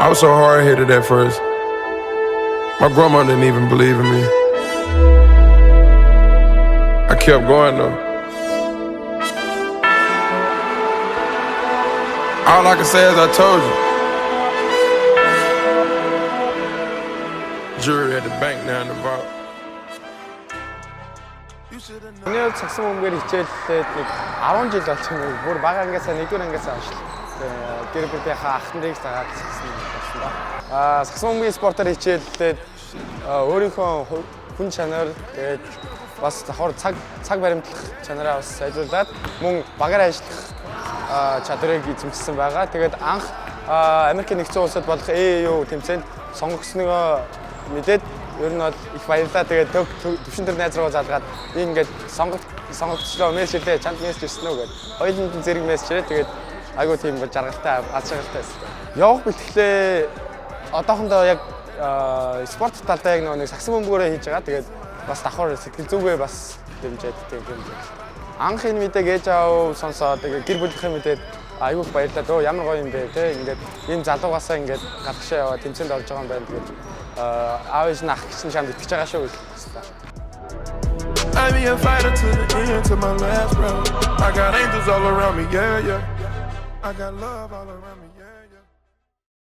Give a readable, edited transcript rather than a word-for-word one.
I was so hard-headed at first. My grandma didn't even believe in me. I kept going though. All I can say is I told you. Jury at the bank now in the vault. Миний цагсан бөмбөөр хичээллээд нэг 10 жил болчихсон. Бүр бага ангиасаа 1-р ангиасаа авч гэр бүлийнхаа ах нарыг тагаад цагсан болсон ба. Цагсан бөмбөгийн спортоор хичээллээд өөрийнхөө хүн чанар тэгээд бас давхар цаг баримтлах чанараа бас сайжруулад мөн багаар ажиллах чадрыг эзэмшсэн байгаа. Тэгээд анх Америкийн нэгдсэн улсад болох AAU тэмцээнд сонгогдсноо мэдээд ер нь бол их баярлалаа. Тэгээд төвшин төр найз руу залгаад ингээд сонгогдчлоо мессежлээ чамд мессеж ирсэн үү гэдэг. Хоёуланд зэрэг мессеж ирээ. Тэгээд айгуу тийм жаргалтай аз жаргалтай байсан. Явах бэлтгэлээ одоохондоо яг спорт талдаа яг нэг сагсан бөмбөгөөрөө хийж байгаа. Тэгээд бас давхар сэтгэл зүгээ бас дэмжээд тийм. Анх энэ мэдээг ээж аав сонсоод тэгээд гэр бүлийнхээ мэдээд айгуух баярлалаа. Өө ямар гоё юм бэ те. Ингээд энэ залуугасаа ингээд гадагшаа яваа тэмцээнд орж байгаа юм байна. Тэгээд аав ээж нах гэсэн шамд итгэж байгаа шүү. I be a fighter to the end, to my last breath. I got angels all around me, yeah. I got love all around me.